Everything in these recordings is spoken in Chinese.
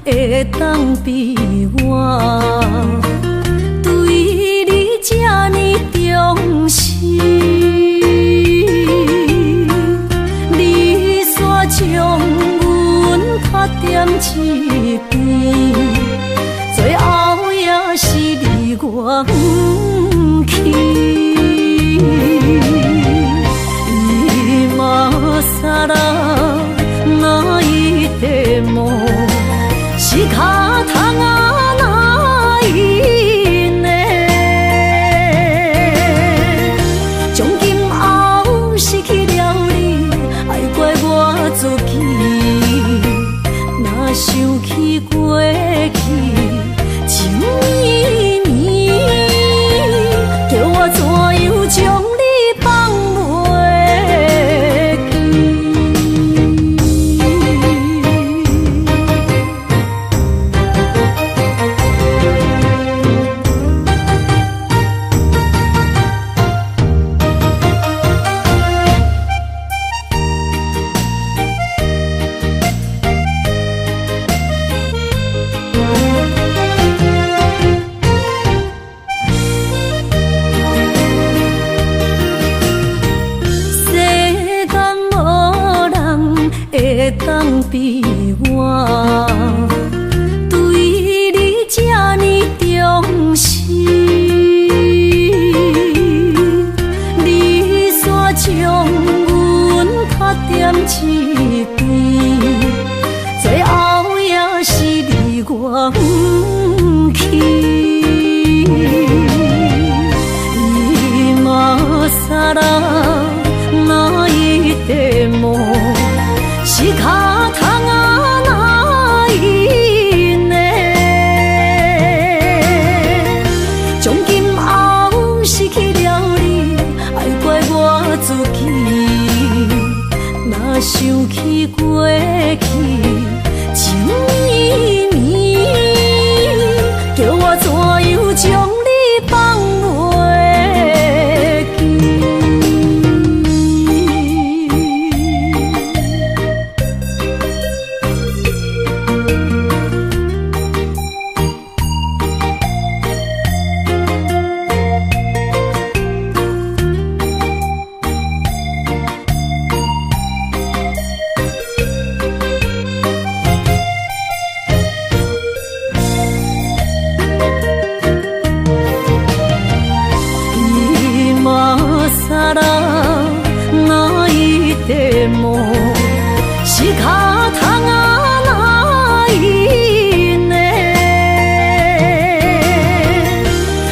会当比我对你这呢重视？你煞将阮拍点一边，最后也是你我不去。今さら泣いても仕方がないね。从今后失去了你，爱怪我自己。若想起过去情绵绵，叫我怎样将你放袂记？会当比我对你这呢重视？你煞将阮拍点一边，最后也是你我不去。今さら泣いても仕方がないね。从今后失去了你，爱怪我自己。若想起过去情绵绵，叫我怎样将你放袂记？さら泣いても仕方がないね。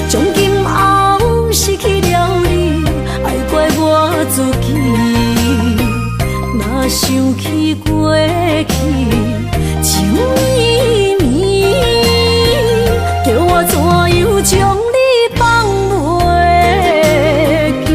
从今后失去了你，爱怪我自己。若想起过去情绵绵，叫我怎样将你放袂记？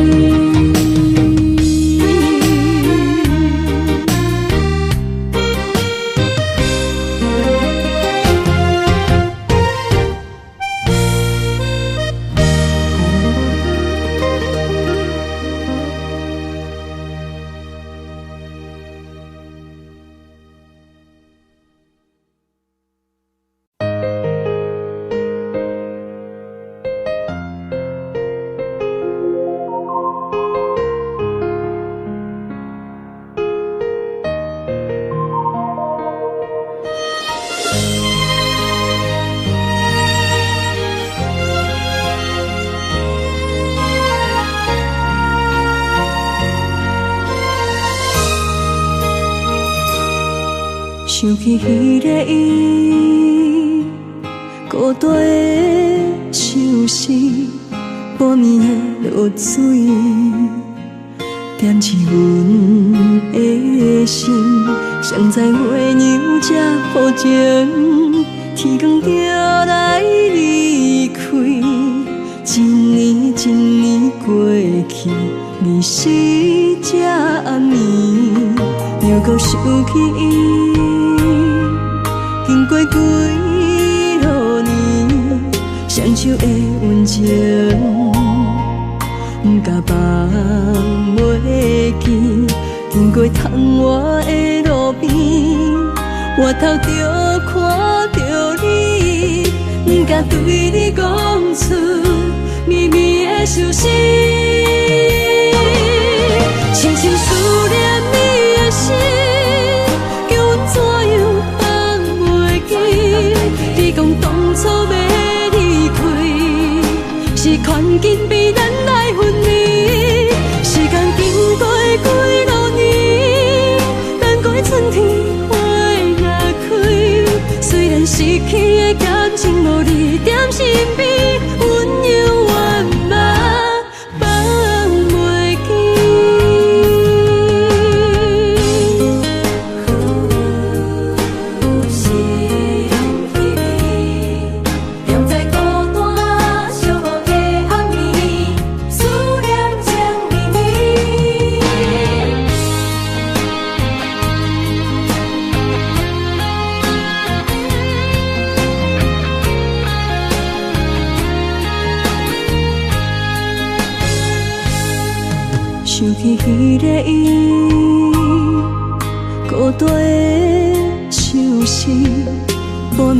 想起迄个伊，孤单的相思，半暝的落水，点起阮的心。谁知月娘这好情，天光就来离开。一年一年过去，你是这暗暝，又搁想起伊。经过几落年，双手的温情，不敢放袂记。经过窗外的路边，我头着看着你，不敢对你讲出绵绵的相思。深深思念你的心，叫阮怎样放袂记？你讲当初要离开，是权紧逼咱来分离。时间经过几多年，等过春天花若开。虽然失去的感情无你踮身边，温柔圆满放袂记。心稀微，踮在孤单寂寞的暗暝，思念情绵绵。想起迄个伊，孤单的相思，半暝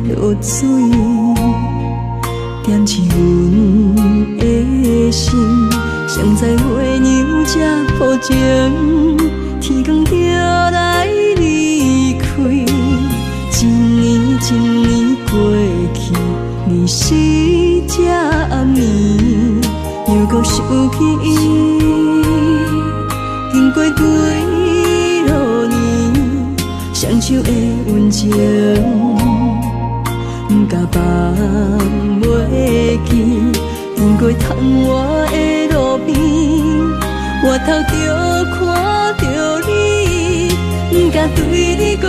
的落水，点起阮的心。谁知月娘这抱情，天光就来离开。一年一年过去，暝时这暗暝，又搁想起伊。经过几多年，双手的温情，不敢放袂记。经过窗外的路边，我头着看着你，不敢对你讲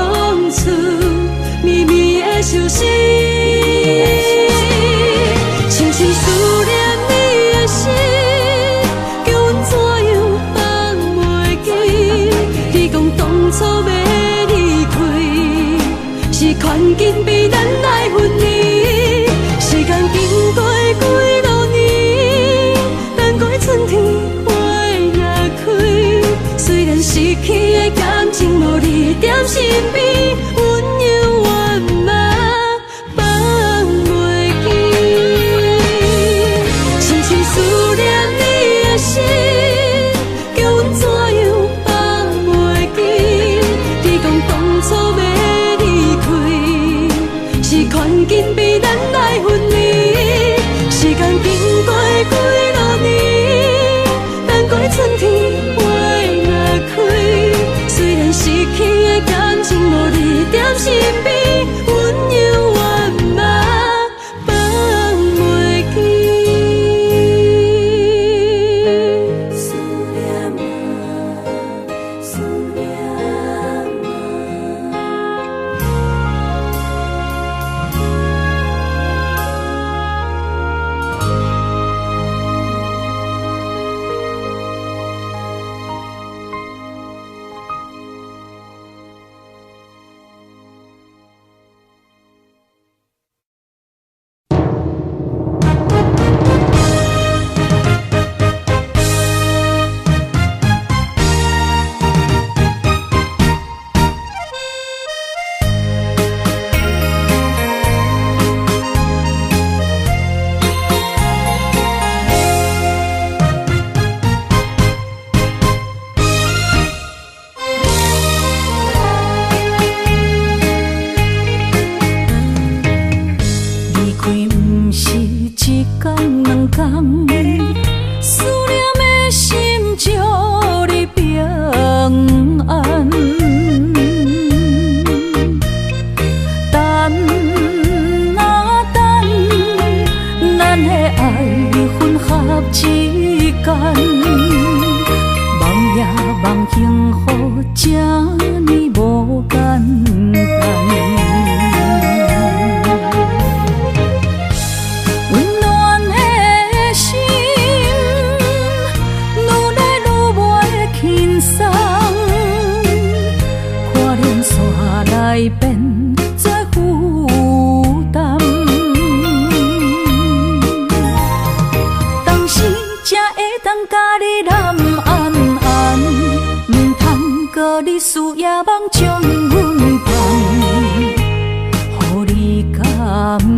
出绵绵的相思。深深思念你的心，叫阮怎样放袂记？你讲当初要离开，是权紧逼咱来分离。时间经过几多年，等过春天花若开。虽然失去的感情无你踮身边，温柔圆满放袂记。深深思念你的心，叫阮怎样放袂记？你讲当初要离开，是权紧逼咱来分离。时间经过几多年，等过春天花若开。虽然失去的感情无你踮身边，温柔圆满放袂记。思念啊，思念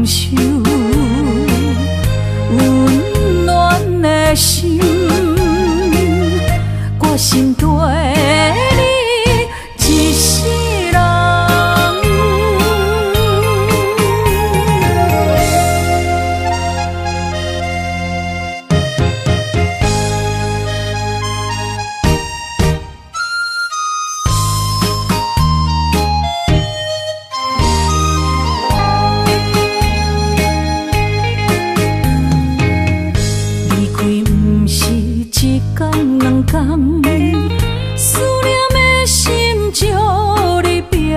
受，温暖的心，我心对你一世人。思念的心祝你平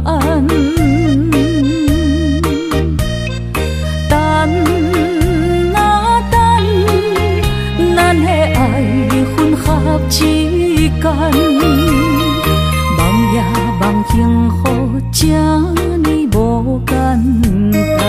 安，等啊等，咱的爱混合之间，梦也梦幸福，这呢无简单。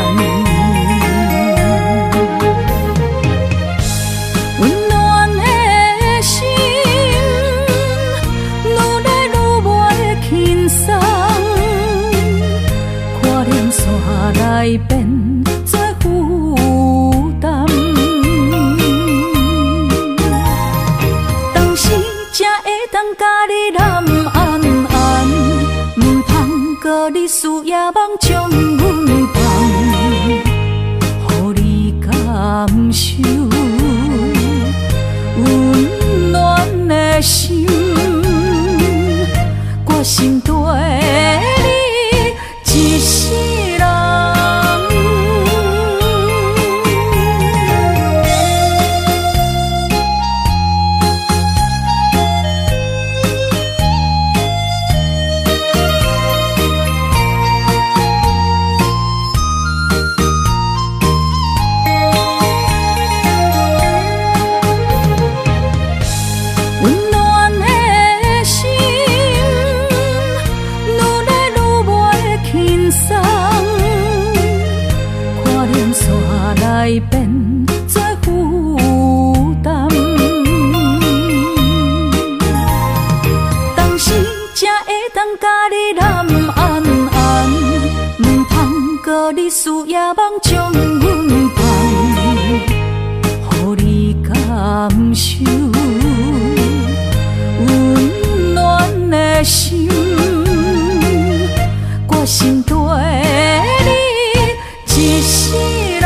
来变做负担，当时才会当甲你揽安安，唔通搁你输也梦将阮放，予你感受温暖的心，我心对你一世人。来变做负担，当时才会当甲你揽安安，唔通搁你输也梦将阮放，予你感受温暖的心，我心对你一世人。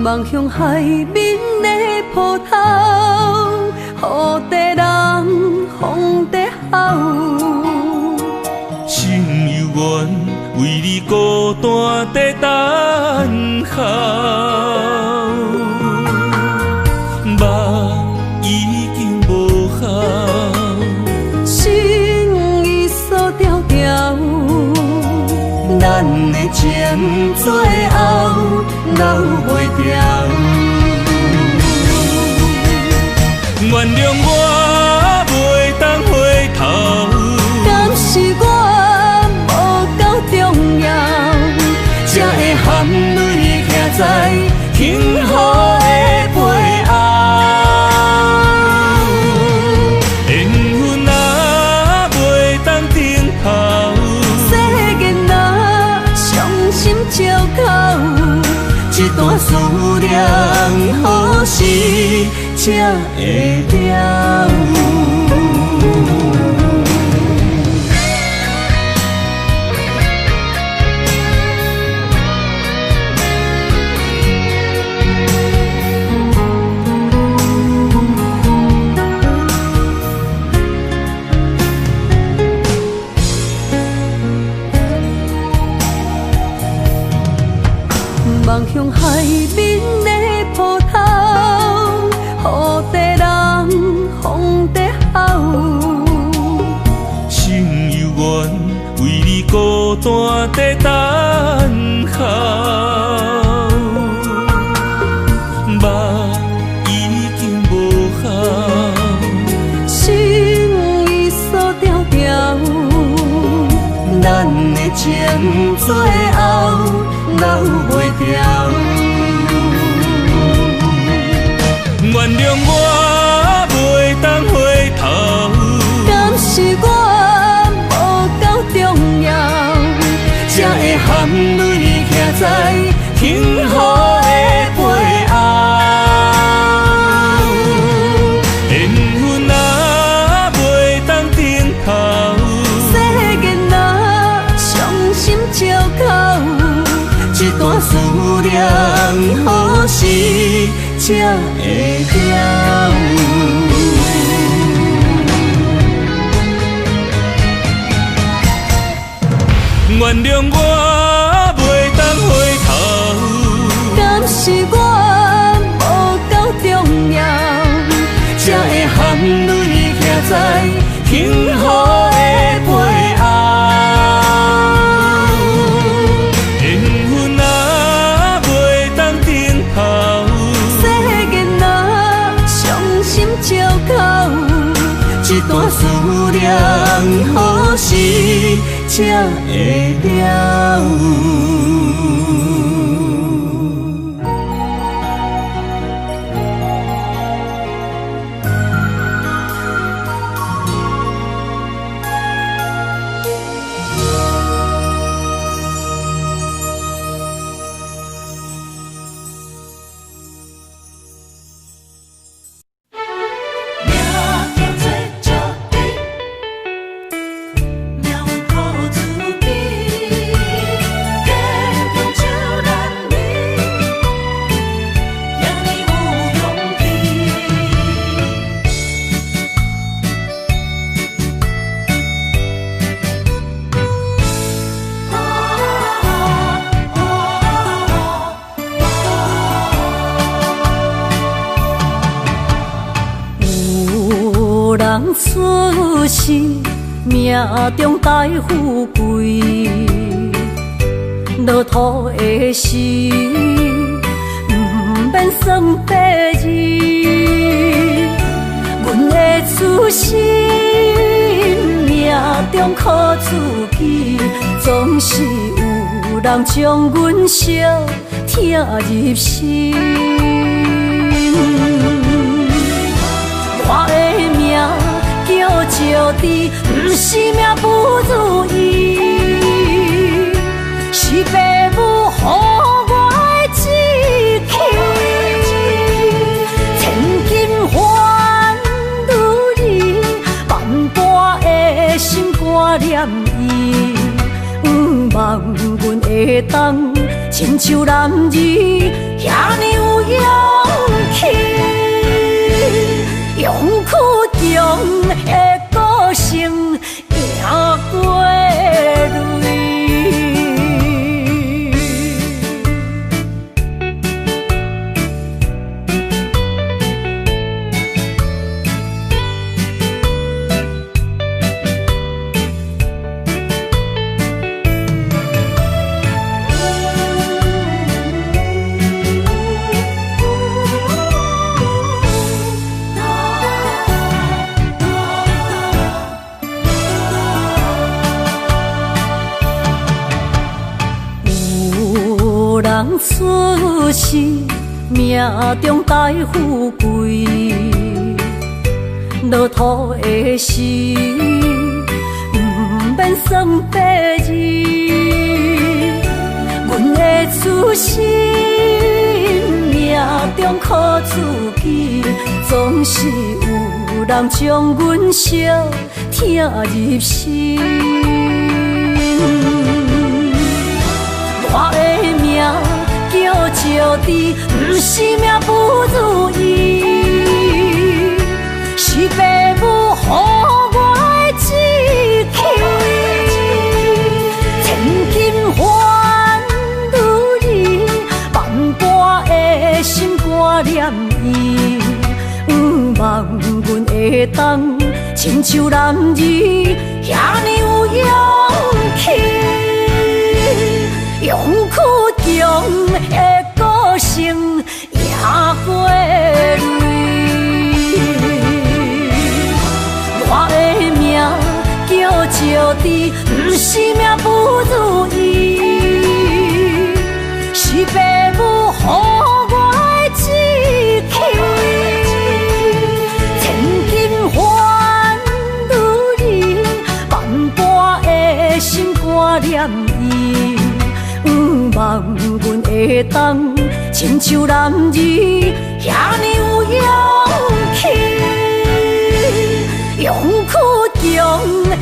望向海面的波涛，雨地人，风地吼。心犹原为你孤单地等候，梦已经无效，心已锁条条，咱的情最后留袂掉。原谅我袂当回头，敢是我无够重要，才会含泪徛在幸福的背后。缘分若袂当停靠，世间若伤心借口，一段思念何时才会了？情最后留袂住。原谅我袂当回头，敢是我无够重要，才会含泪徛在幸福的背后。缘分啊袂当回头，世间啊伤心借口，一段思念何时才会了？原谅我袂当回头，敢是我无够重要，才会含泪徛在幸福的背后。缘分啊袂当回头，世间啊伤心借口，一段思念何时才会了？出世命中带富贵，落土的时，不免算白字。阮的出身命中靠自己，总是有人将阮惜疼入心。我的命叫石滴，不是命不如意，是父母予我的志气。千金换如意，万般的心挂念伊，望阮会当亲像男儿遐尼有勇气。勇苦中的个性，赢过泪。出世命中带富贵，落土的时，不免算白字。阮的出身命中靠自己，总是有人将阮惜疼入心。我的命叫石滴，不是命不如意，是父母予我的志气。千金换如意，万般的心挂念伊，望阮会当亲像男儿遐尼有勇气。勇苦中的个性，赢过泪。我的命叫石滴，不是命不如意，是父母予我的志气。千金换如意，万般的心肝念伊。望阮会当亲像男儿遐尼有勇气，用苦强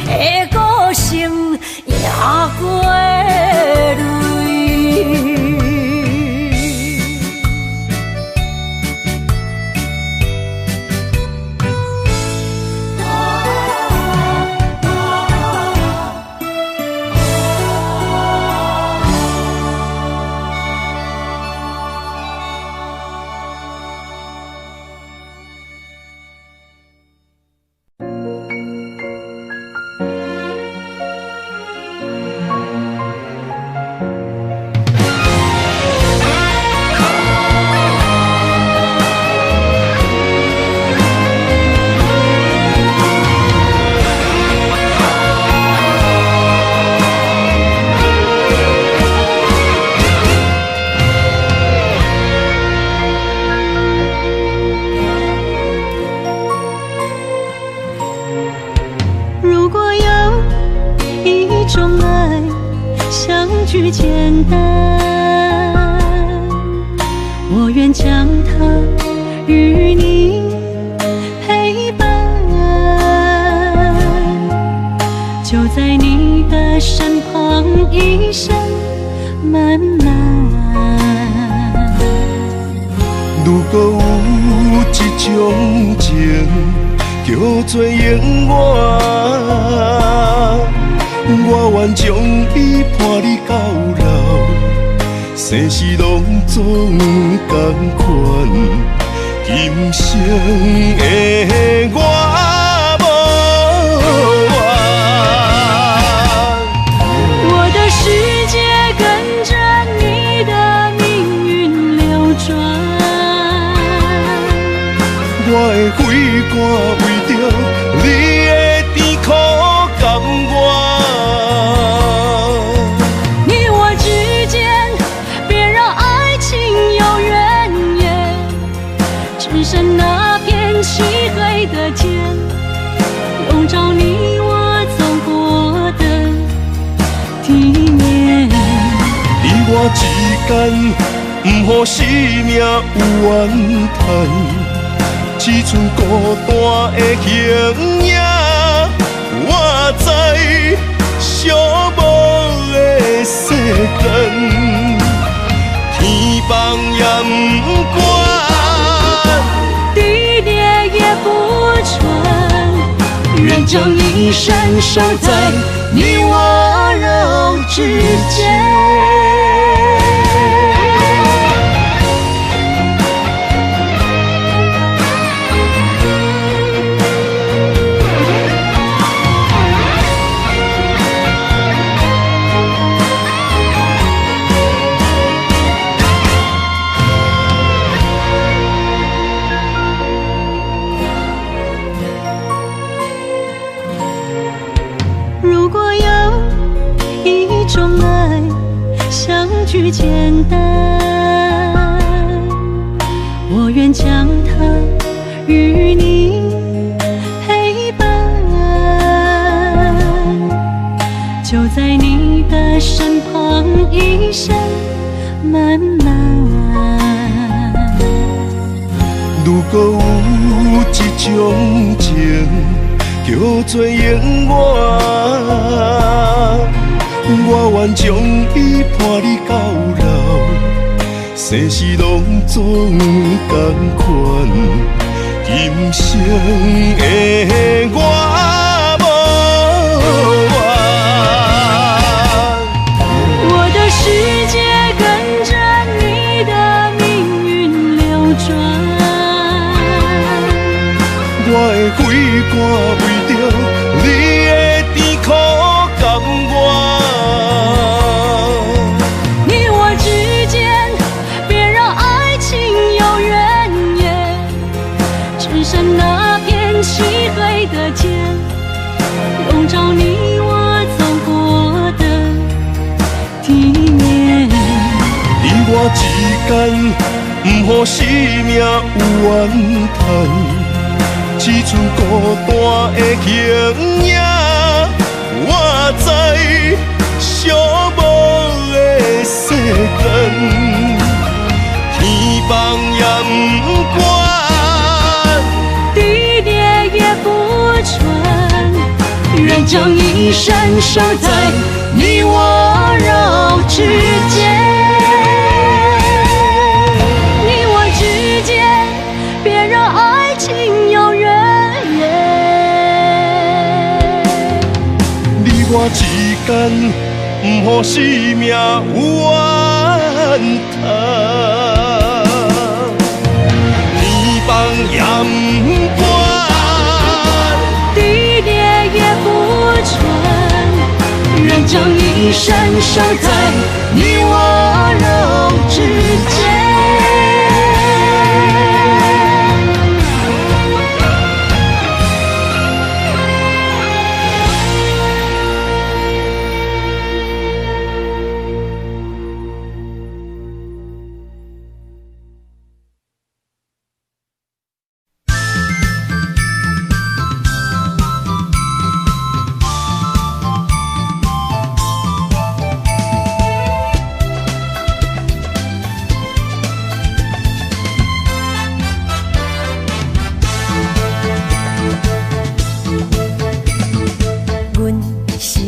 的个性赢过泪。句简单，我愿将它与你陪伴，就在你的身旁，一生漫漫。如果有一种情叫做永远，我愿将伊伴你到老，生死拢总同款。今生的我无怨，我的世界跟着你的命运流转，我的肺肝为着你的甜苦甘愿。你我之间别让爱情有怨言，只剩那片漆黑的天，笼罩你我走过的体面。你我之间，不予生命有怨叹。只剩孤单的形影，我知寂寞的世间，天放也不管，地裂也不穿，愿将一生守在你我肉之间。如果有一种爱相聚简单，我愿将它与你陪伴，就在你的身旁，一生漫漫。如果有一种情叫做永远，我愿将伊伴你到老，生死拢总同款。今生的我无怨，我的世界跟着你的命运流转，我的肺肝为着你的甜苦甘愿。你我之间别让爱情有怨言，只剩那片漆黑的天，笼罩你我走过的一天，不予生命有怨叹，只剩孤单的形影。我知寂寞的世间，天放也不管，地裂也不穿，愿将一生守在你我肉之间。你我之间，别让爱情有远。你我之间，不予生命有怨叹，天放也不管，地裂也不穿，愿将一生守在你我肉之间。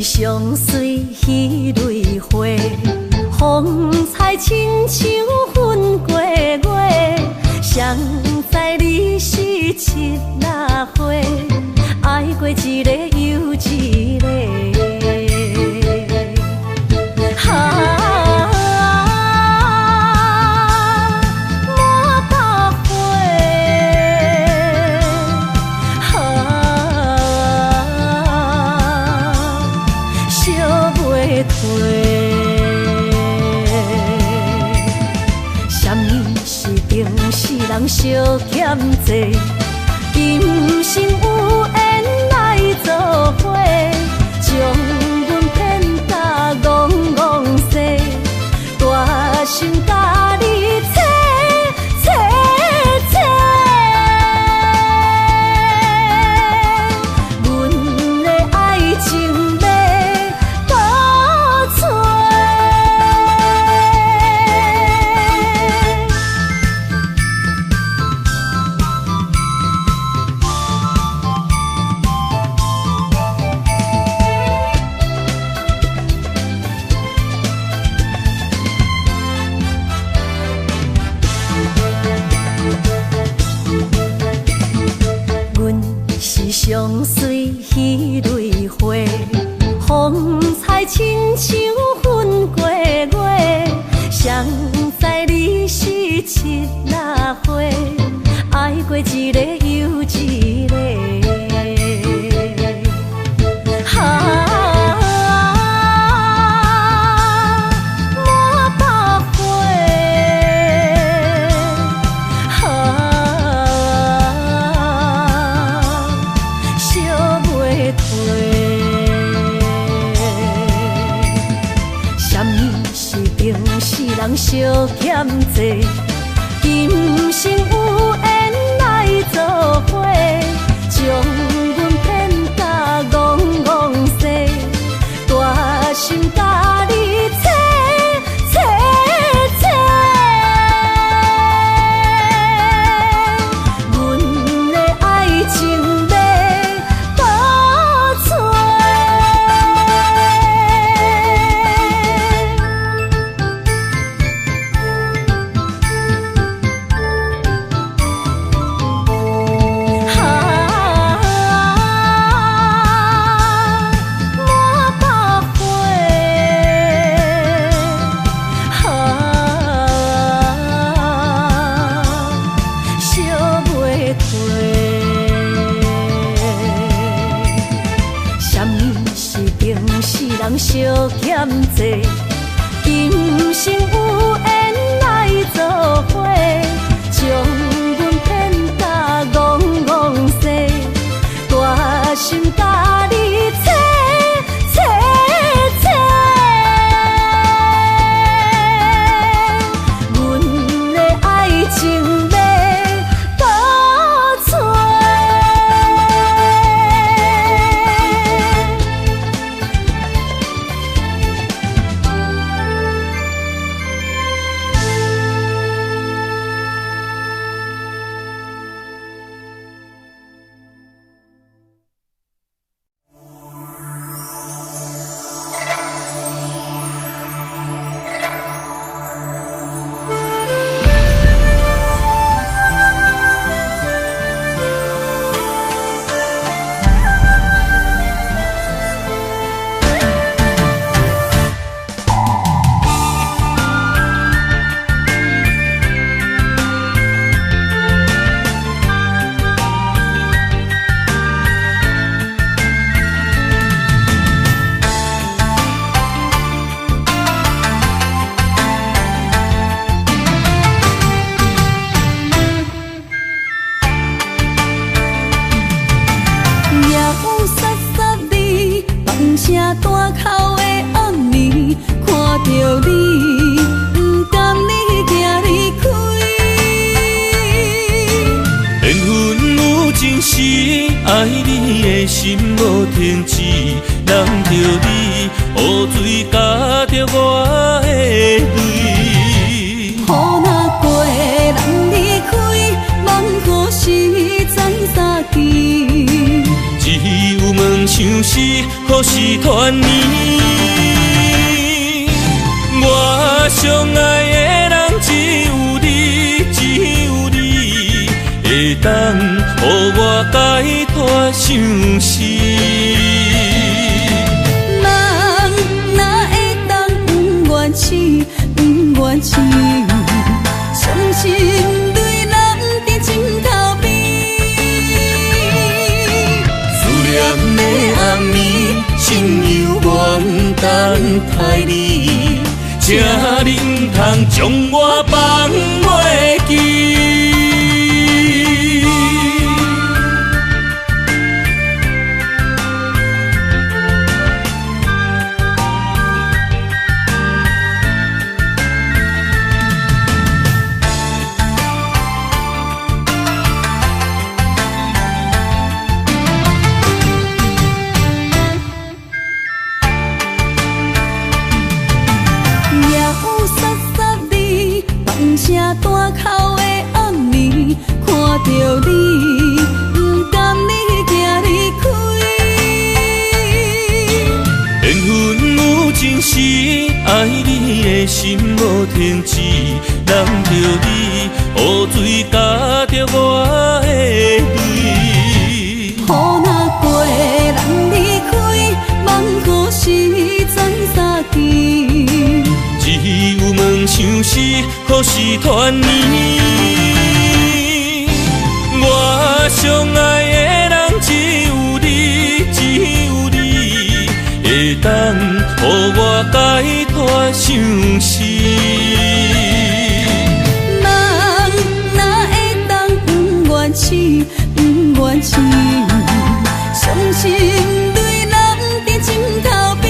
相随彼蕊花，风采亲像云过月。谁知你是七那花，爱过一个又一个。相欠债，今生有缘来作伙，将阮骗甲戆戆西，大心甲你切切切，阮的爱情要倒找。相随彼蕊花，风采亲像云过月。谁知你是七那花，爱过一个又一个。相欠债，今生有缘来作伙，将阮骗甲戆戆西，大心甲你切切切，阮的爱情要倒找。相欠债，今生有缘来作伙，将阮骗甲戆戆西，大心甲你切切切，声大口的暗暝，看着你，不甘你行离开。缘分有情时，爱你的心无停止，揽着你，雨水加着我的泪。雨若过，人离开，望雨时知三更。只有梦想是，可是团圆。我相爱的人只有你，只有你，会当予我解脱相思。人哪会当不愿痴，不愿痴？伤心对人伫枕头边。念的暗暝，心犹原等待你，请你唔通将我放袂记。声大口的暗暝，看着你，不甘你行离开。缘分有情时，爱你的心无停止，揽着你，雨水加着我的泪。雨若过，人离开，望雨时知三更。只有梦想是，可是团圆。我相爱的人只有你，只有你，会当予我解脱相思。人哪会当不愿痴，不愿痴？伤心对人伫枕头边。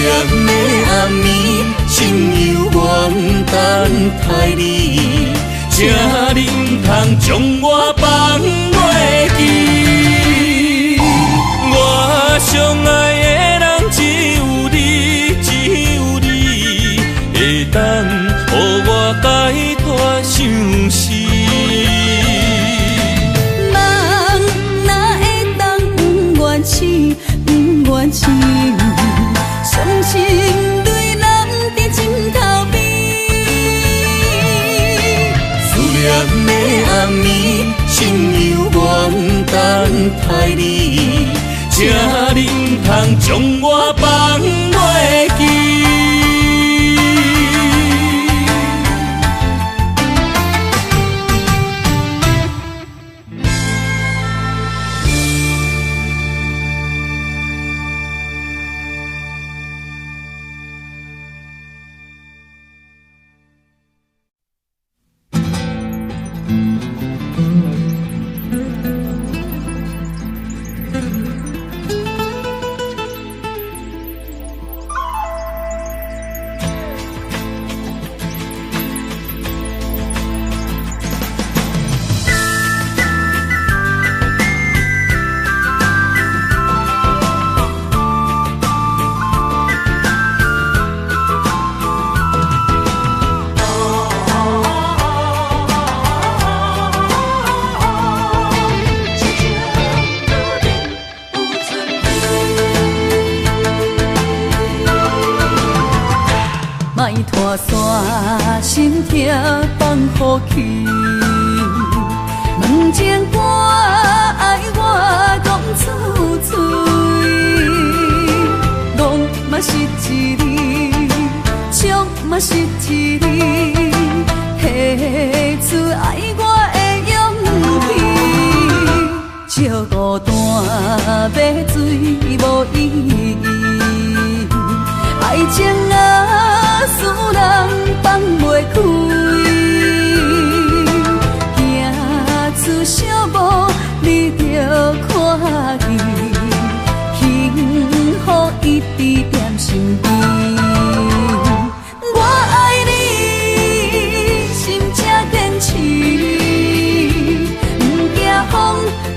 念的暗暝，心犹原等待你，请你唔通将我放袂记。我相爱的人只有你，只有你，会当予我解脱相思。人哪会当不愿痴，不愿痴？伤心对人伫枕头边。思念的暗暝，心犹原等待你，请你唔通将我放袂记。莫拖山，心痛放乎去。问情歌爱我讲出嘴，戆嘛是一字，唱嘛是一字，写出爱我的勇气。照孤单要水无意义，爱情啊，使人放袂开。行出小步，你着看见。一直踮心边。我爱你，心才坚持，不惊风，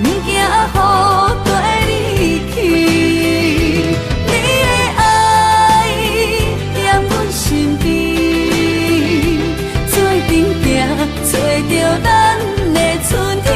不惊雨跟你去。你的爱踮阮身边，做阵行，找着咱的春天。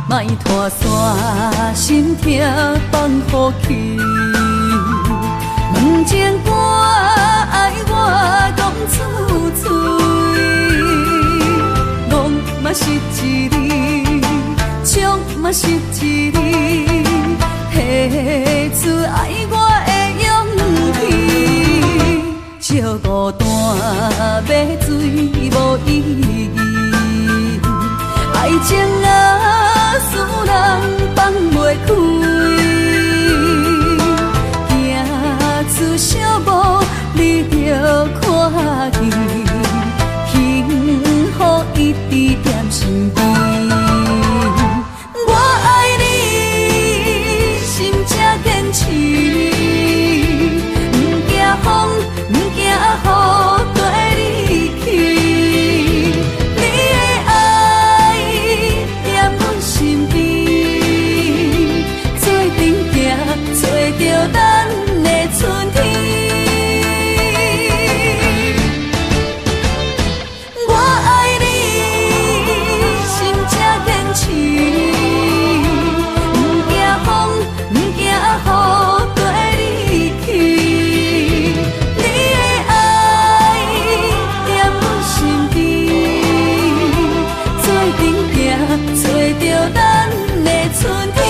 莫拖山，心痛放乎去。问情歌爱我讲出嘴，梦嘛是一字，唱嘛是一字，提出爱我的勇气。照孤单要水无意义，爱情啊，使人放袂开，行出小步，你着看见，幸福一直踮身边。我爱你，心才坚持，不惊风，不惊雨跟你去。你的爱踮阮身边，做阵行，找着咱的春天。我爱你，心才坚持，不惊风，不惊雨跟你去。你的爱踮阮身边，做阵行，找着咱的春天。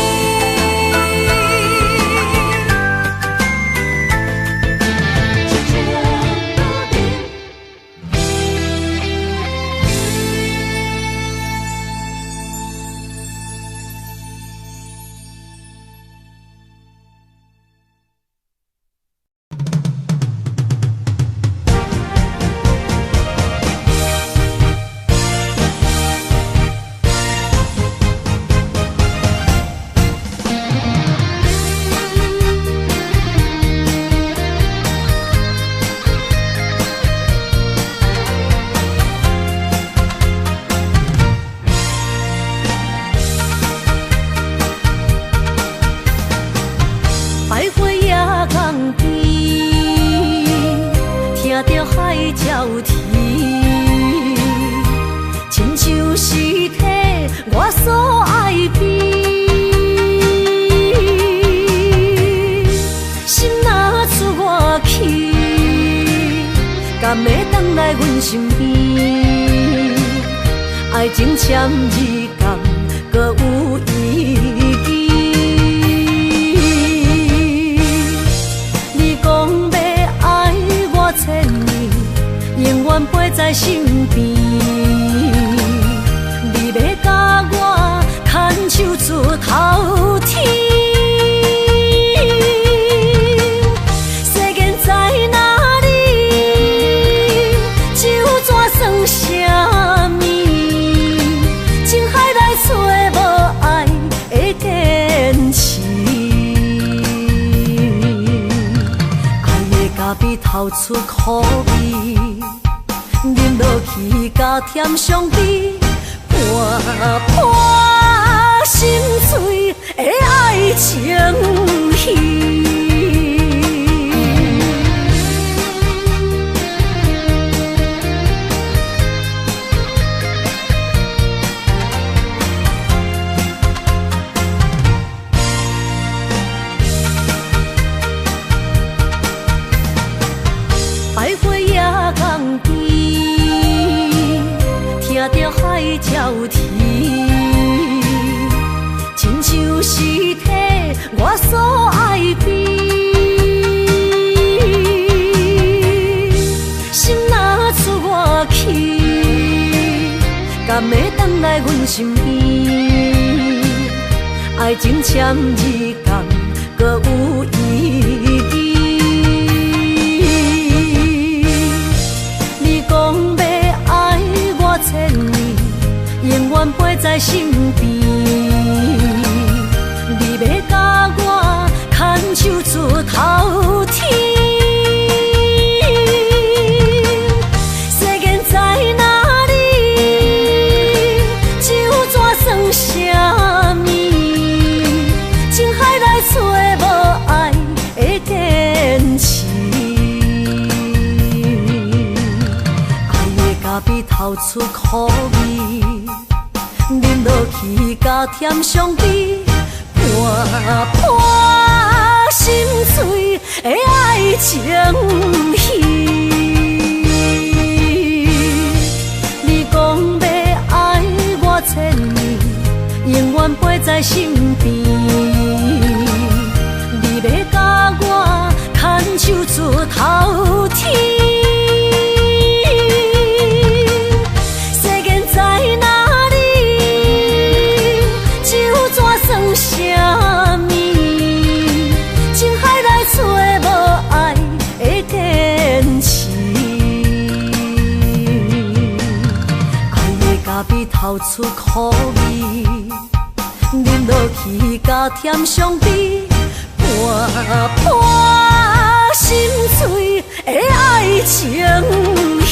徘徊夜港边，听着海鸟啼，亲像是替我所爱边。心若出我去，敢会回来阮身边？爱情签字讲，搁有意义。千年，永远陪在身边。你要甲我牵手出头天，世间在哪里？就怎算啥物？情海来找无爱的坚持。咖啡透出苦味，饮落去加添伤悲，伴伴心碎的爱情戏。徘徊夜港边，听着海鸟啼，亲像是替我所爱边。心爱情签字同，搁有意义。你讲要爱我千年，永远陪在身边。你要甲我牵手出头天。透出苦味，饮落去甲甜相比，伴伴心碎的爱情戏。你讲要爱我千年，永远陪在身边。你要甲我牵手出头天。透出苦味，饮落去甲甜相比，伴伴心碎的爱情戏。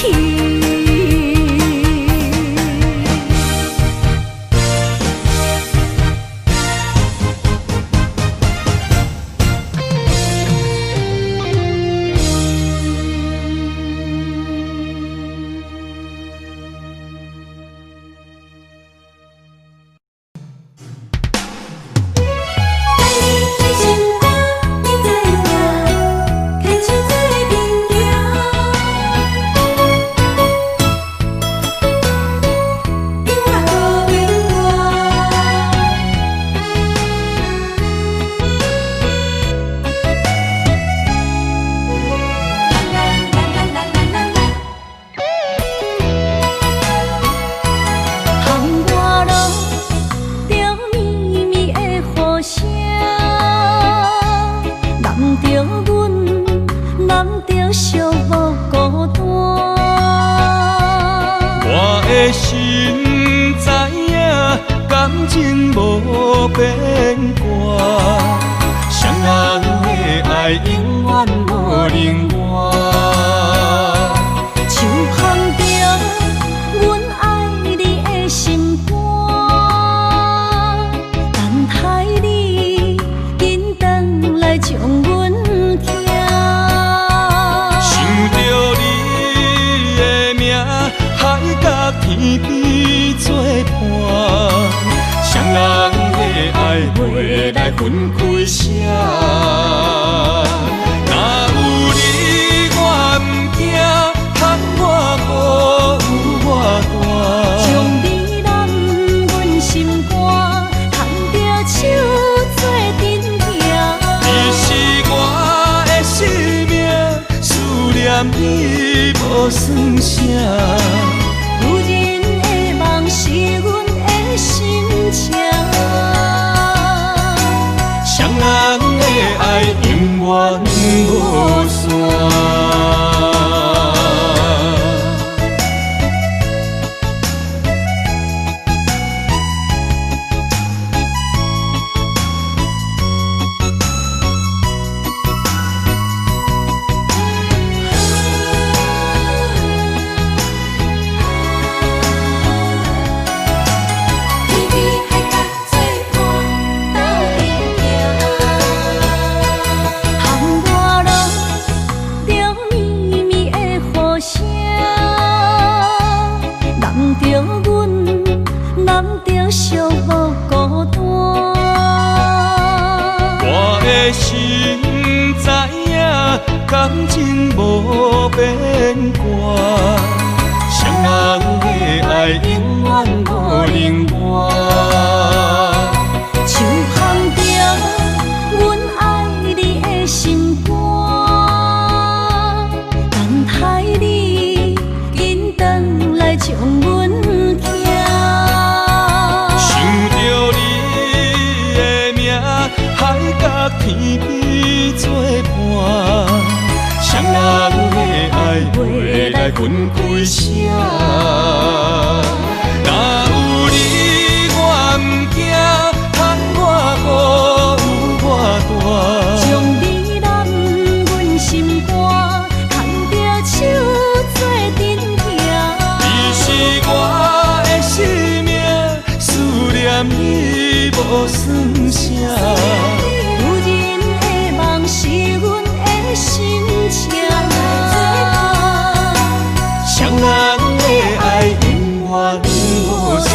你无算啥，有人的梦是阮的心情，双人的爱永远无散。感情无变卦，双人的爱永远无冷漠。像放着阮爱你的心肝，等待你紧转来将阮寄。想着你的双人的爱袂来分开啥？若有你我毋惊，窗外孤有我大。将美男阮心肝，牵着手做阵行。你是我的生命，思念你无算啥。有人的梦是阮的心情，双人的爱永远无散。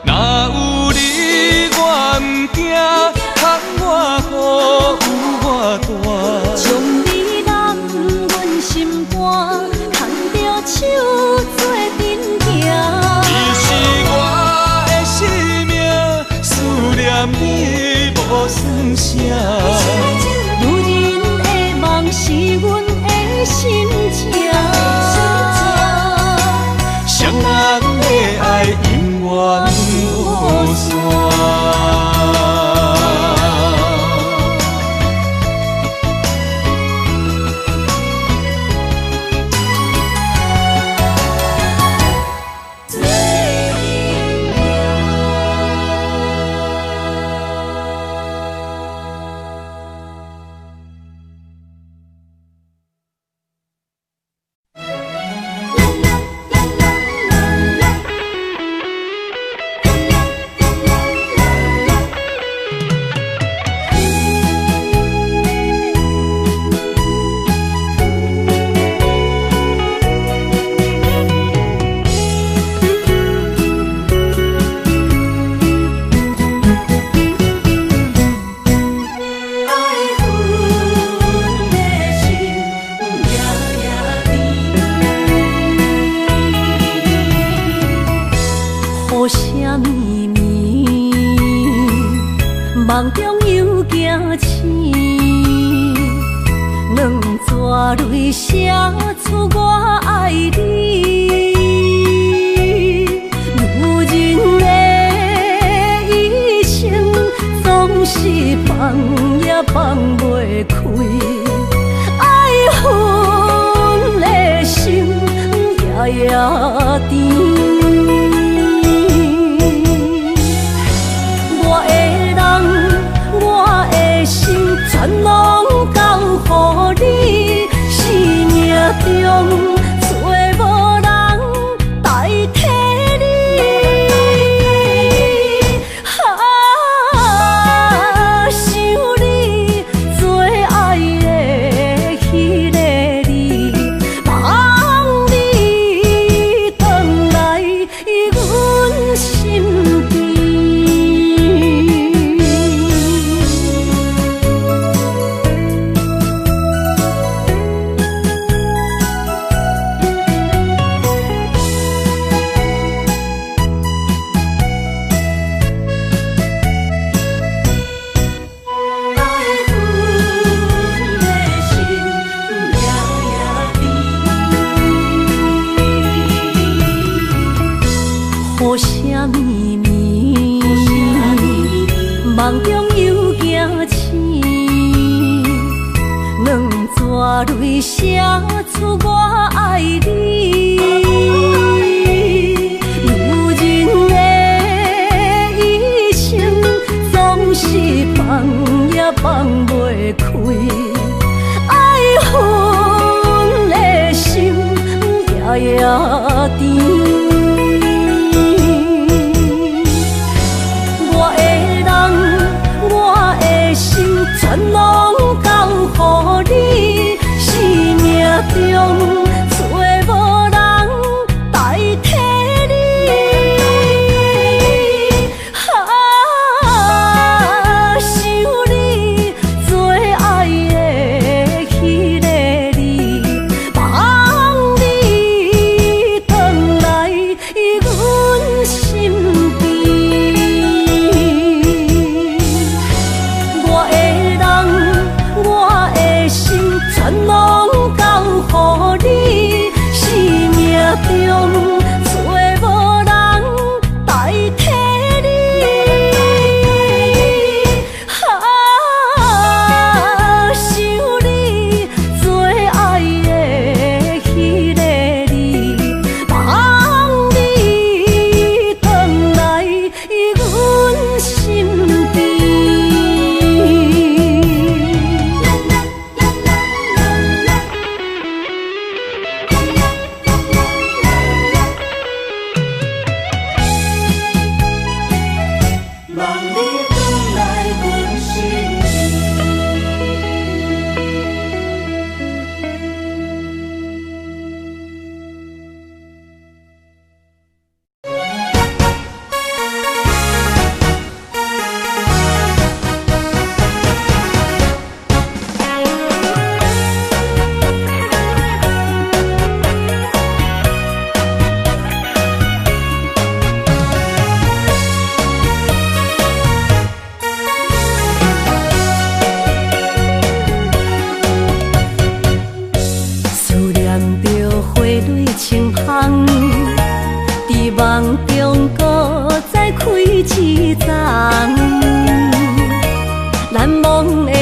若有你我毋惊，窗外孤有我大。将美男阮心肝，牵着手做阵行。你是我的生命，思念你无算啥。女人的梦是阮的心情，双人的爱永远无散。梦中又惊醒，两纸泪写出我爱你。女人的一生总是放也放袂开，爱恨的心夜夜甜。全拢交予你，生命中找无人代替你。想你最爱的迄个你，望你回来阮身边。雨声绵绵，梦中又惊醒，两纸泪写出我爱你。女人的一生总是放也放袂开，爱恨的心夜夜甜。全拢交予你，生命中找无人代替你。想你最爱的迄个你，望你回来阮身边。我会当。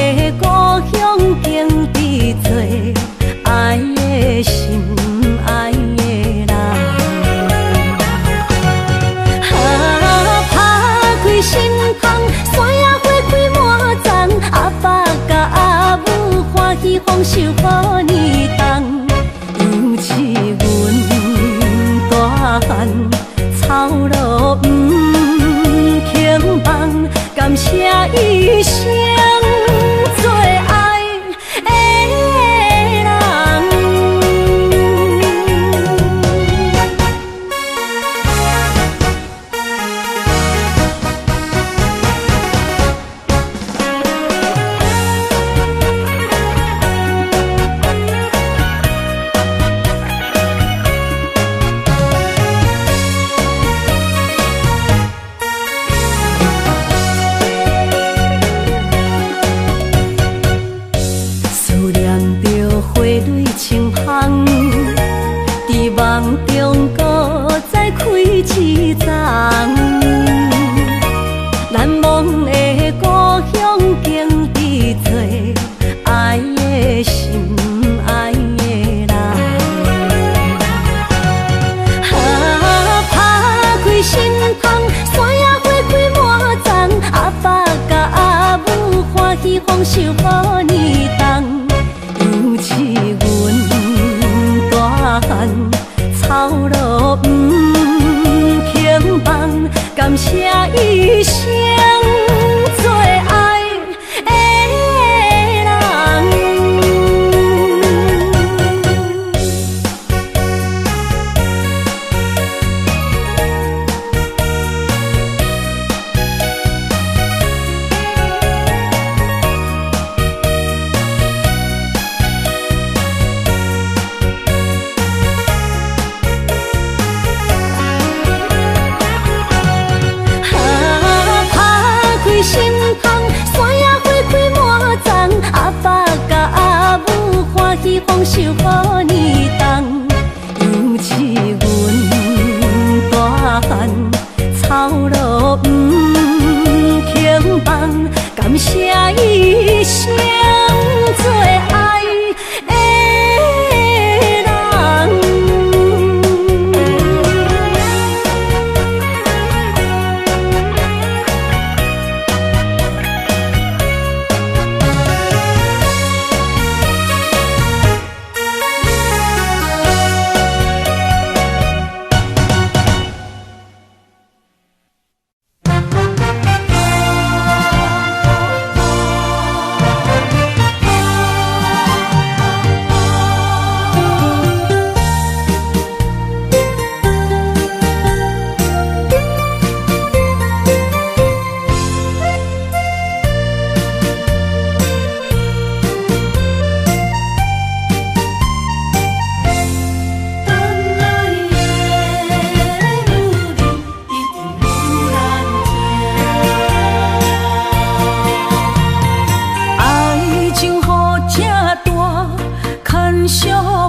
的故乡经历做爱的心爱的人。打开心窗，山野花开满丛，阿爸甲阿母欢喜丰收好年冬，尤是阮大汉草路不轻放，感谢一生做爱的人。思念着花蕊清香，在梦中搁再开一丛。难忘的故乡经历做爱的心爱的人。打开心窗，山野花开满丛，阿爸甲阿母欢喜丰收好年冬，尤是阮大汉草路不轻放，感谢一生做爱的人。心窗，山野花开满丛，阿爸甲阿母欢喜丰收好年冬，尤是阮大汉草路不轻放，感谢一生做爱的人。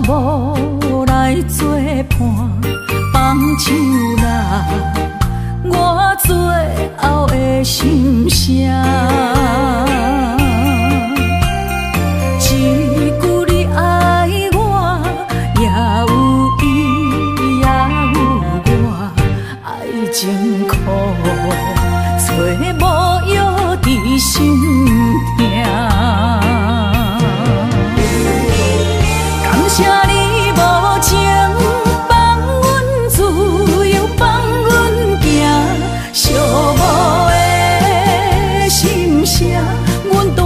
无来作伴，放手啦，我最后的心声。一句你爱我，也有伊，也有我，爱情苦，找无药伫心痛。感谢你无情放阮自由，放阮行，寂寞的心声，阮。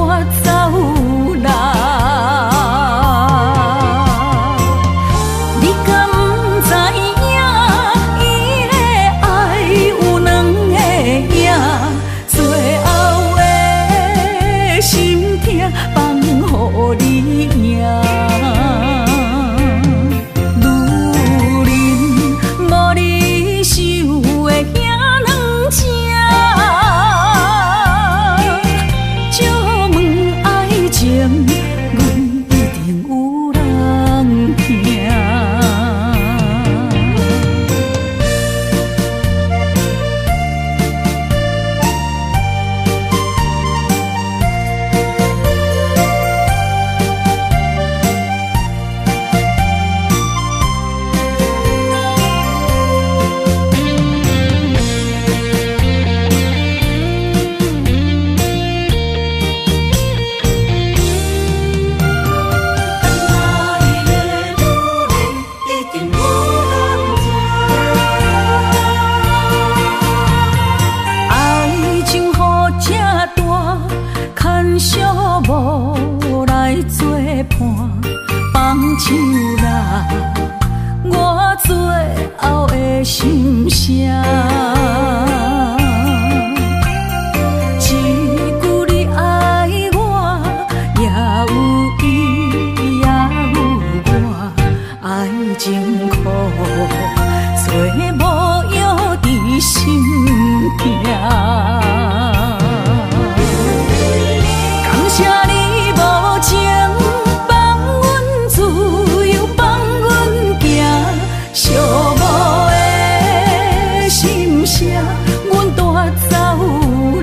唱啦，我最后的心声。一句你爱我，也有伊，也有我，爱情苦，做无药伫心痛。感谢你无情。寂寞的心声，阮带走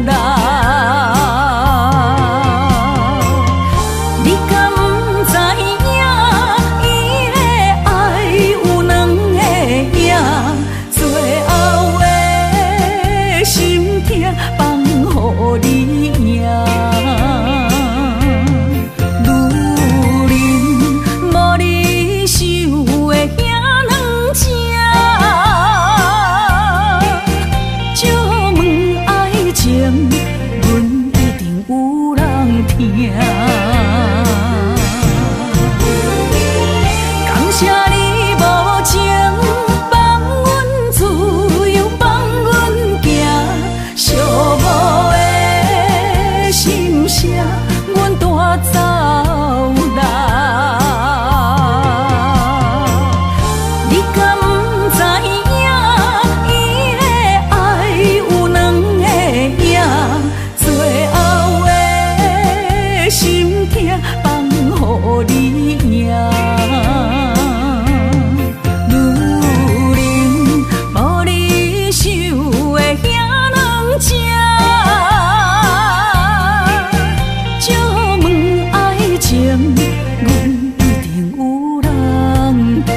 啦。你敢不知影，伊的爱有两个影，最后的心痛放予你赢。女人无你受的遐。借问爱情，阮一定有人听。感谢你无情，放阮自由，放阮行，寂寞的心声，阮带走啦。你敢不知影，伊的爱有两个影，最后的心痛放予你赢。女人无你受的遐两情，借问爱情，阮一定有人听。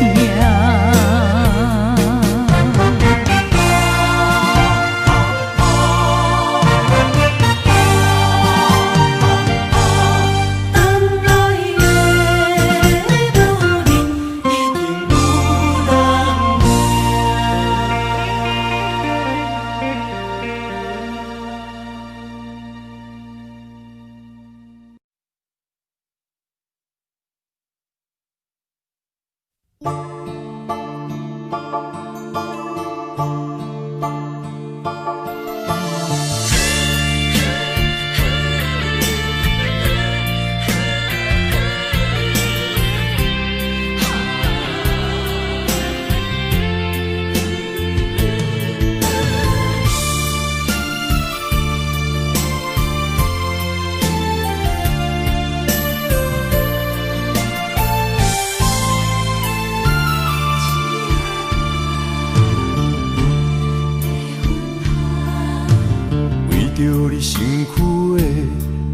着你身躯的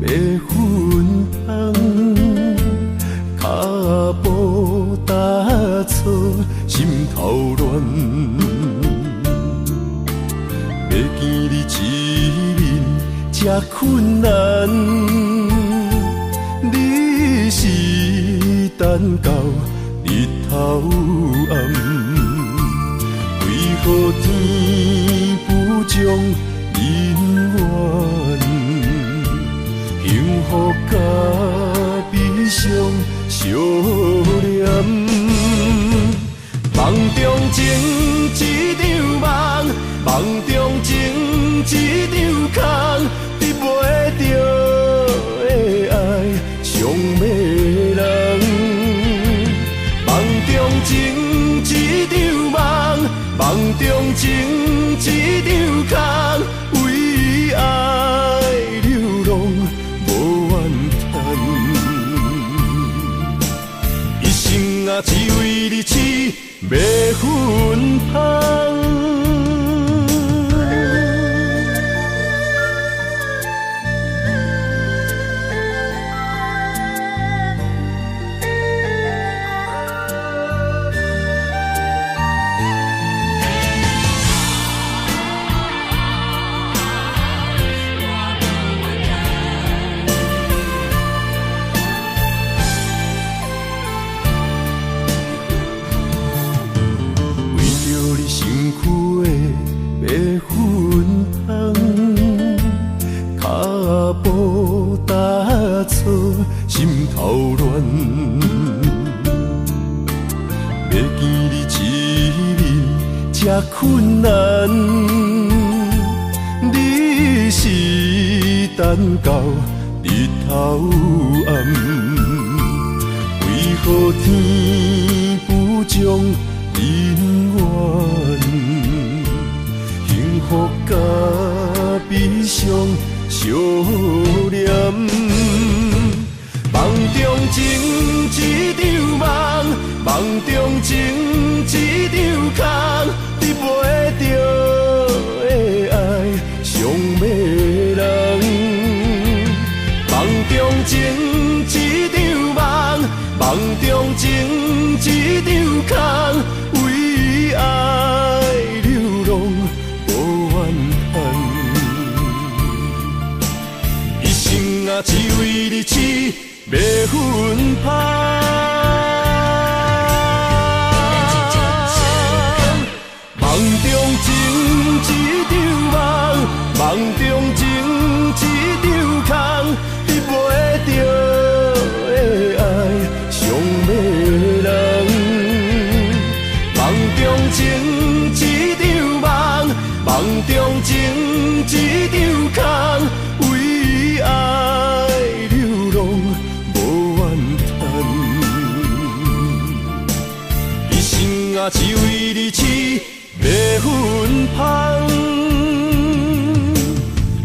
白粉红，脚步踏错，心头乱。要见你一面这困难，你是等到日头暗，为何天不将？人怨，幸福甲悲伤相连，梦中情一场梦，梦中情一场空，得袂着的爱上迷人。梦中情一场梦，梦中情一场空。为爱流浪无怨叹，一生啊只为你痴迷魂香。困难，你是等到日头暗，为何天不将人怨？幸福甲悲伤相连，梦中情一场梦，梦中情一场空，你袂着的爱上迷人。梦中情一场梦，梦中情一场空，为爱流浪无怨叹。一生啊，只为你痴迷魂香。梦中情一场梦，梦中情一场空，你袂着的爱上迷人。梦中情一场梦，梦中情一场空，为爱流浪无怨叹。一生啊，只为你痴迷魂香，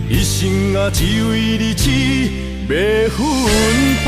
一生啊，只为你痴迷魂香。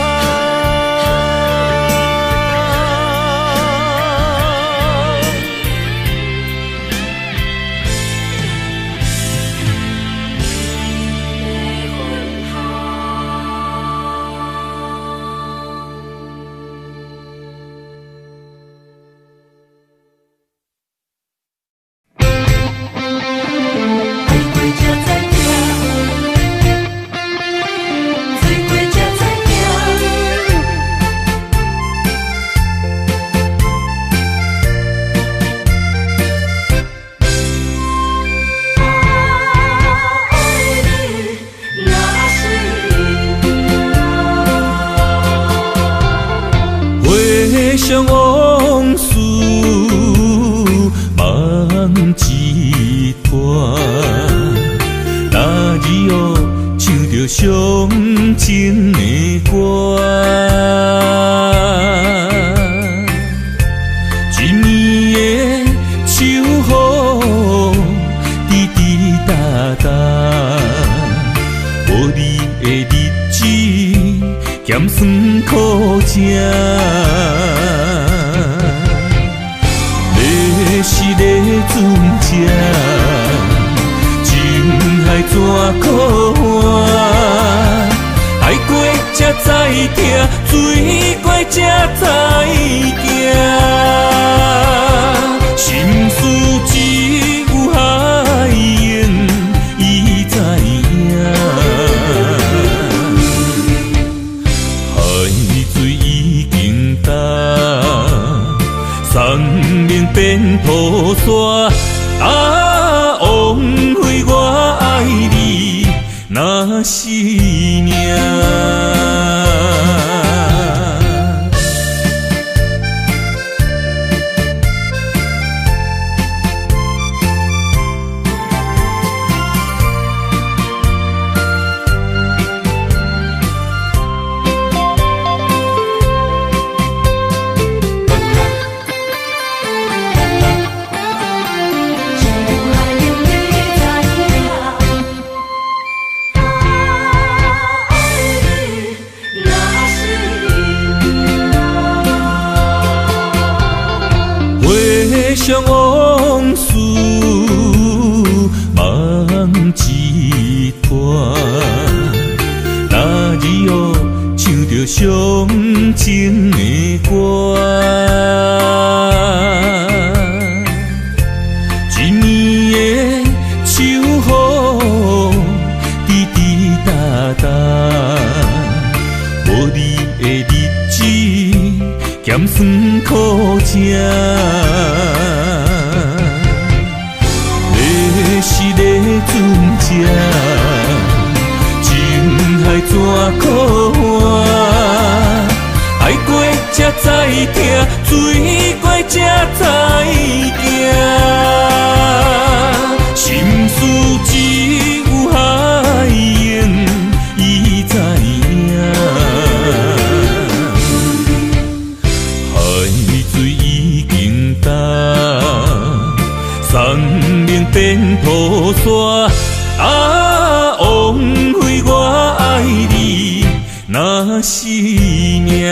回想往事梦一段，那日哦唱着伤情的歌，一暝的秋雨滴滴答答，无你的日子咸酸苦吃。是咧船只，情海怎可换？爱过才知疼，水过才知行。心事只有海燕伊知影，海水已经干。生命变雨伞，啊，枉费我爱你那是命。回想往事梦一段，那日哦唱着伤情的歌，一暝的秋雨滴滴答答，无你的日子咸酸苦吃。是咧船只，情海怎可换？爱过才知疼，水过才知行。命。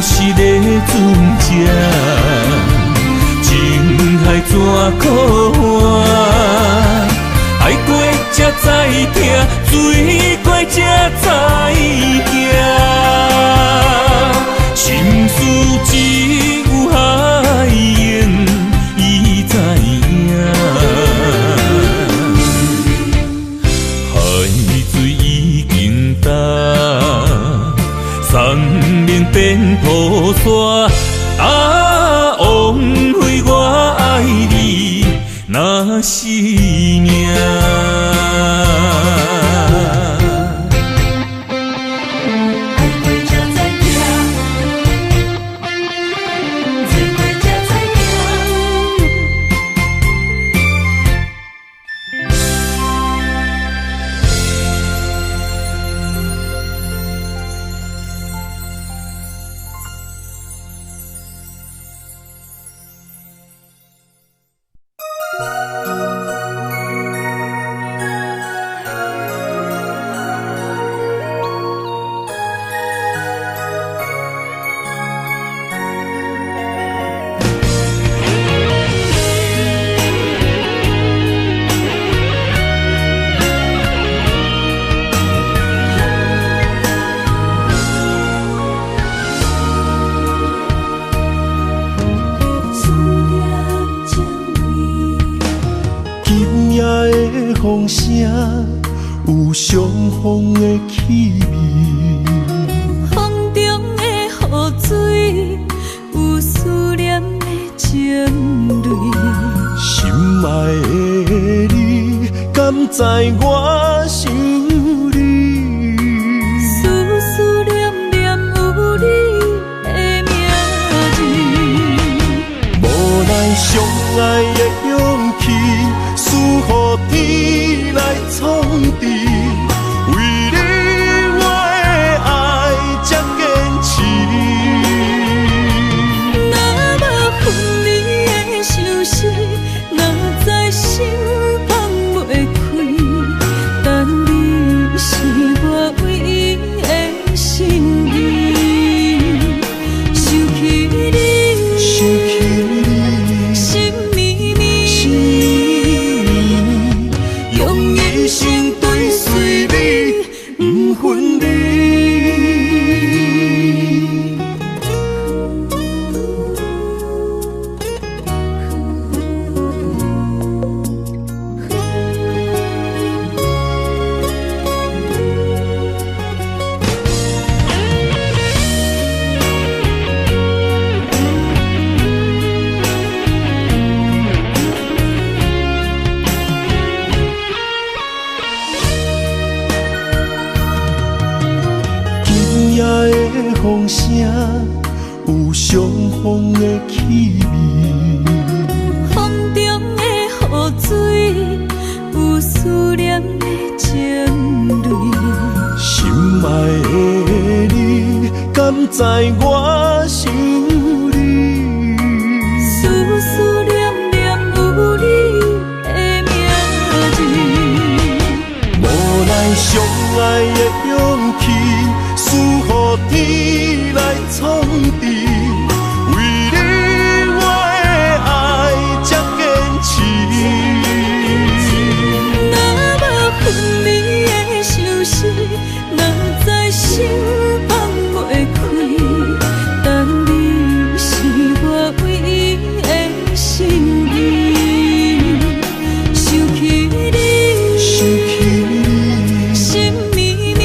是个船只，情海怎可换？爱过才知疼，水过才知行。心事只有海燕伊知影，海水已经干。山面变土沙，枉费我爱你那是命。风声有相逢的气味，风中的雨水有思念的情泪。心爱的你，敢知我想你？思思念念有你的名字，无奈相爱的勇气，输予天来创治。为你我的爱才坚持。若无分离的相思，哪知心放袂开。但你是我唯一的心意，想起你，心绵绵，用一生追随你，不分离。风声有相逢的气味，风中的雨水有思念的情泪。心爱的你，敢知我想你？思思念念有你的名字，无奈相爱的勇气，输予天来创治。为你我的爱才坚持。若无分离的相思，哪知心放袂开。但你是我唯一的心意，想起你，心绵绵，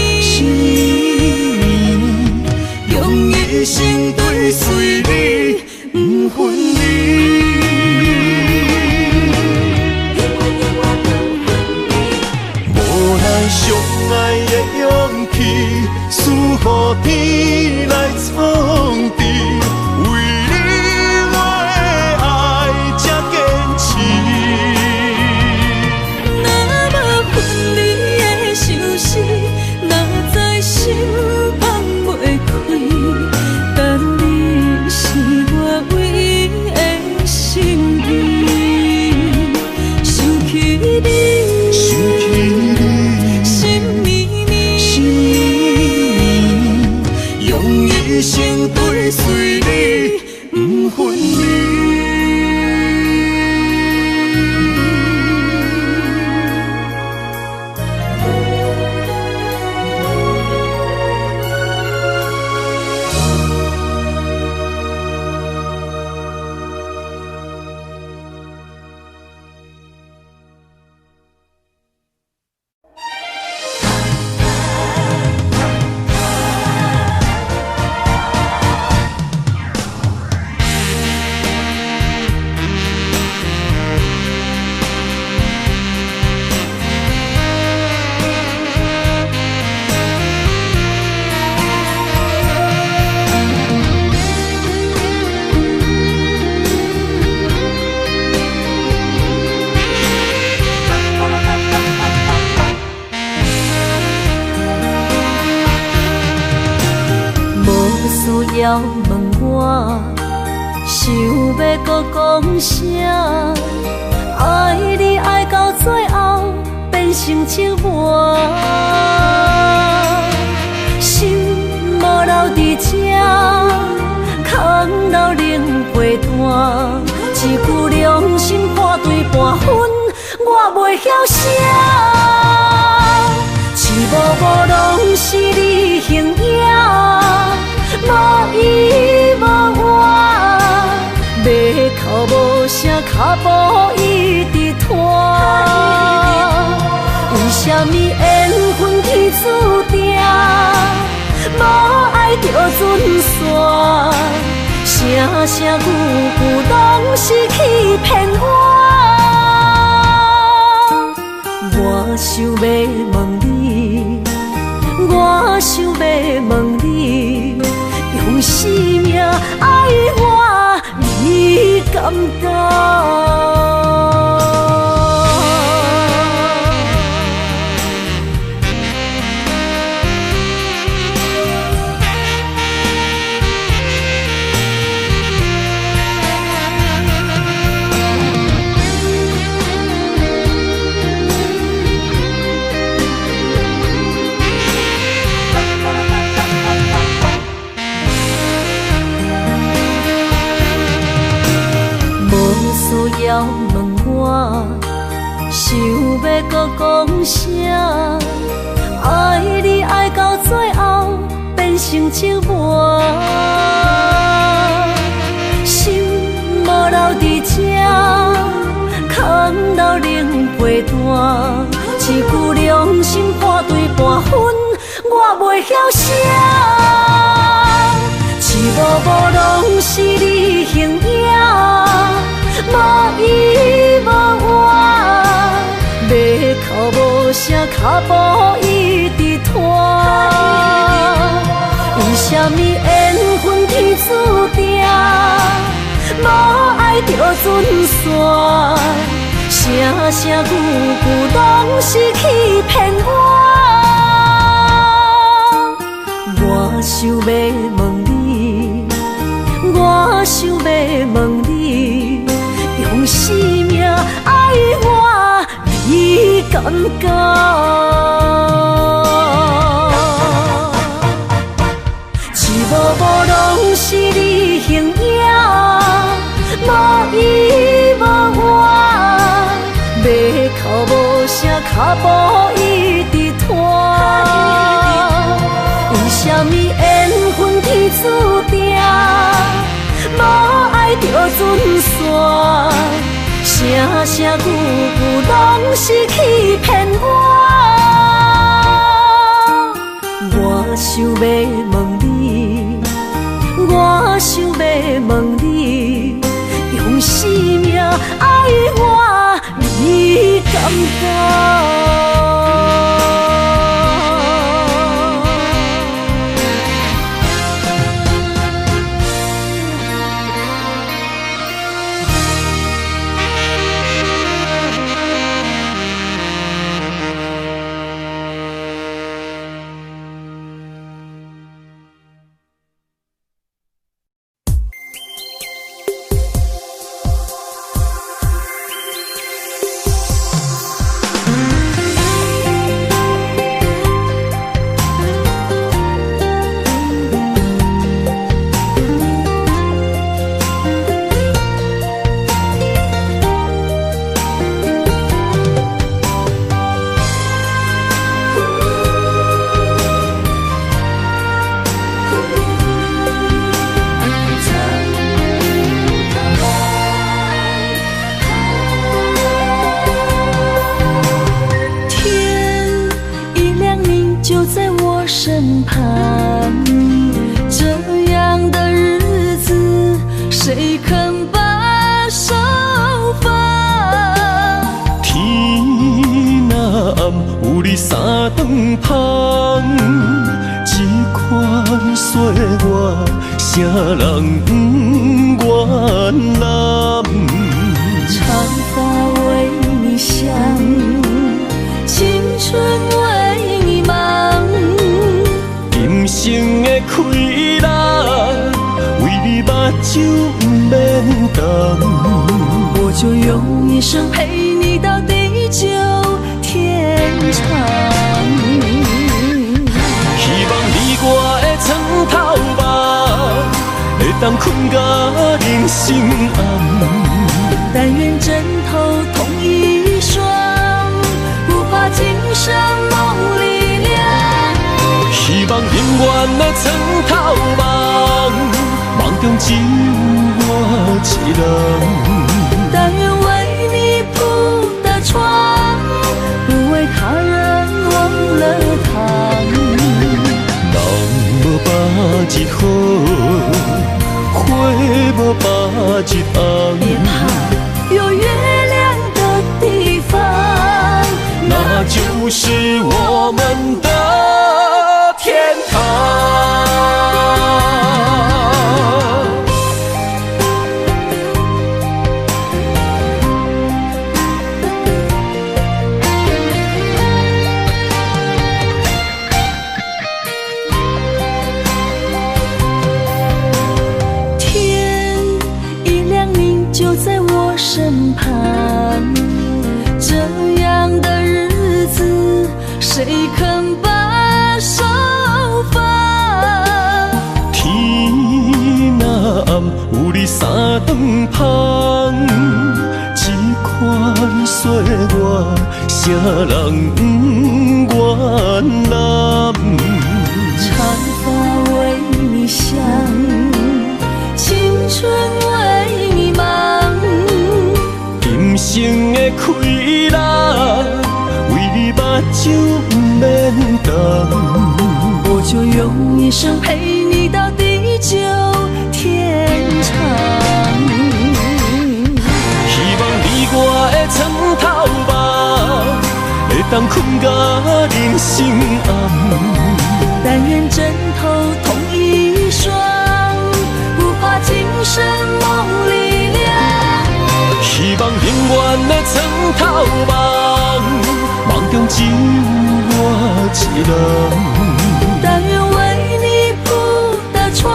要问我，想要搁讲啥？爱你爱到最后变成寂寞，心无留伫这，空留冷陪伴。一句良心半对半分，我袂晓写。一幕幕拢是你形影，无依无我，要哭无声，脚步一直拖。为什么缘分天注定，无爱就准线？声声句句拢是欺骗我。我想要问你，我想要问你，用生命爱我，你敢敢？要问我，想要搁讲啥？爱你爱到最后变成寂寞，心无留伫这，空留冷陪伴。一句良心半对半分，我袂晓写。一幕幕拢是你形影，无依无我，要哭无声，脚步一直拖。为什么缘分天注定，无爱就准线？声声句句拢是欺骗我。我想要问你，我想要问你，用生命爱我，你敢敢？一幕幕拢是你形影，无依无我，要哭无声，脚步一直拖。为什么缘分天注定，无爱就准线？声声句句拢是欺骗我。我想要问你，我想要问你，用生命爱我，你敢敢？身旁，这样的日子谁肯把手放？天若暗，有你三顿香，这款岁月，啥人不原谅？长发为你香，青春为你忙。人生的快乐，酒免等，我就用一生陪你到地久天长。希望你我的床头梦，会当困甲人心暗。但愿枕头同一双，不怕今生梦里凉。希望永远的床头梦，梦中只有我一人。但愿为你铺的床，不为他人忘了糖。人无百日好，花无百日红。别怕有月亮的地方，那就是我们的天堂。天一亮，你就在我身旁。这样的日子，谁肯把手放？天若暗，有你三顿香，这款岁月，谁人不愿揽？长发为你香，青春为你忙。今生的快乐，为你目睭免等。我就用一生陪你到地久天长。希望你我的床头梦，会当困甲人心暗。但愿枕头同一双，不怕今生梦里凉。希望永远的床头梦，梦中只有我一人。但愿为你铺的床，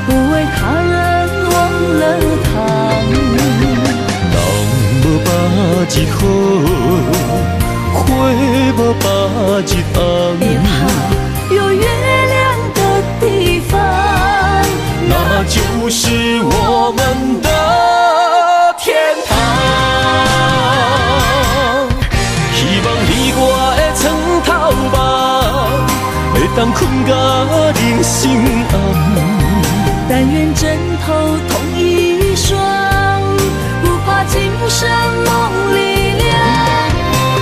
不为他人忘了糖。人无百日好，花无百日红。别怕有月亮的地方，那就是我们的天堂。希望你我的床头梦，会当困甲人心暗。但愿枕头同一双，不怕今生梦里凉。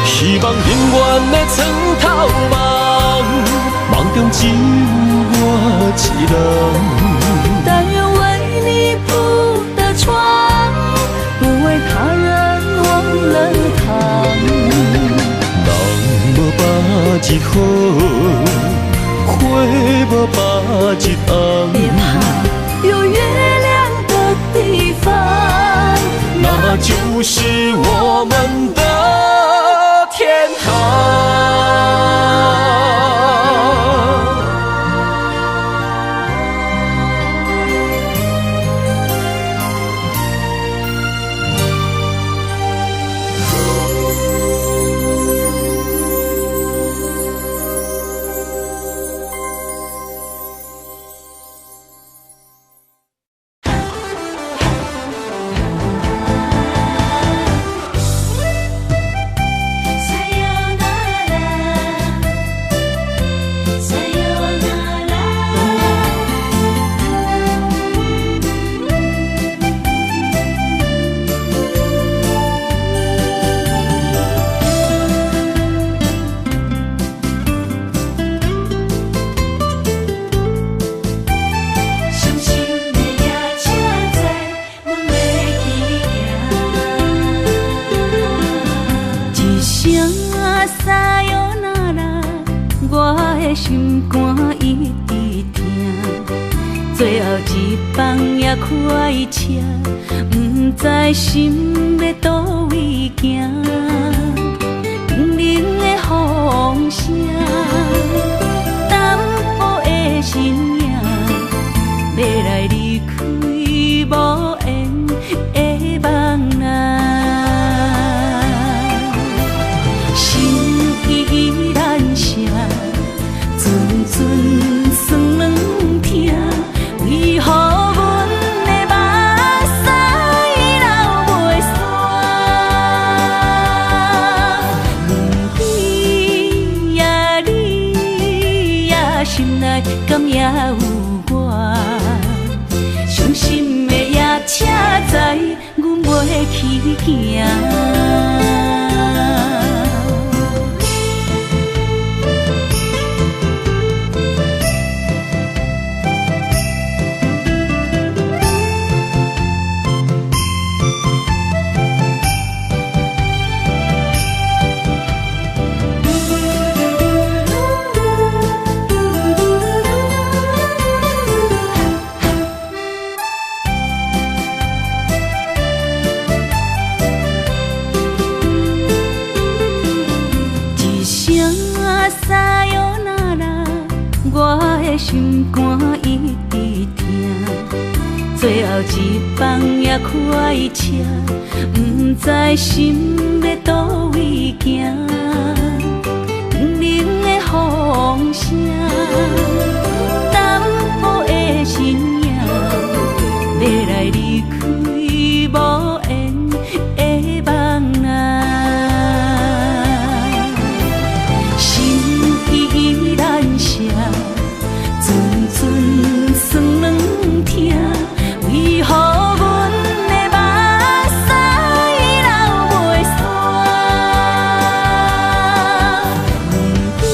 希望永远的床头梦，梦中只有我一人。但愿为你铺的床，不为他人忘了糖。人无百日好，花无百日红。别怕有月亮的地方，那就是我们的天堂。心肝一直疼，最后一放也开车，不知心要倒位行。冷冷的风声，淡薄的身影，要来离开。内敢也有我？伤心的夜车载，阮袂去行。心肝一直疼，最后一放也开车，不知心要倒位行。冷冷的风声，淡薄的身影，要来离开无缘的梦啊，心依然舍。阵阵酸软疼，为何阮的目屎流袂煞？你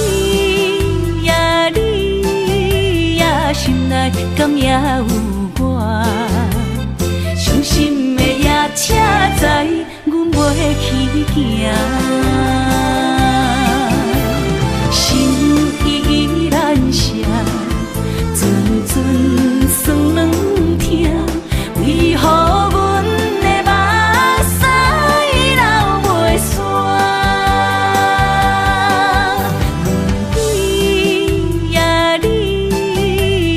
呀你呀，心内敢也有我？伤心的夜车载，阮袂去行。心依然舍。阵阵酸软疼，为何阮的目屎流袂煞？你呀你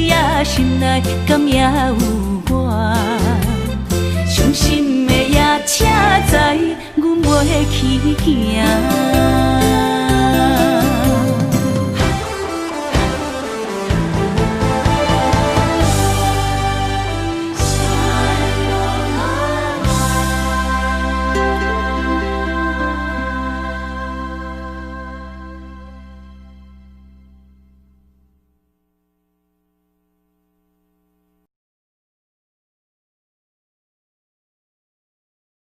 呀，心内敢也有我？伤心的夜车载，阮袂去行。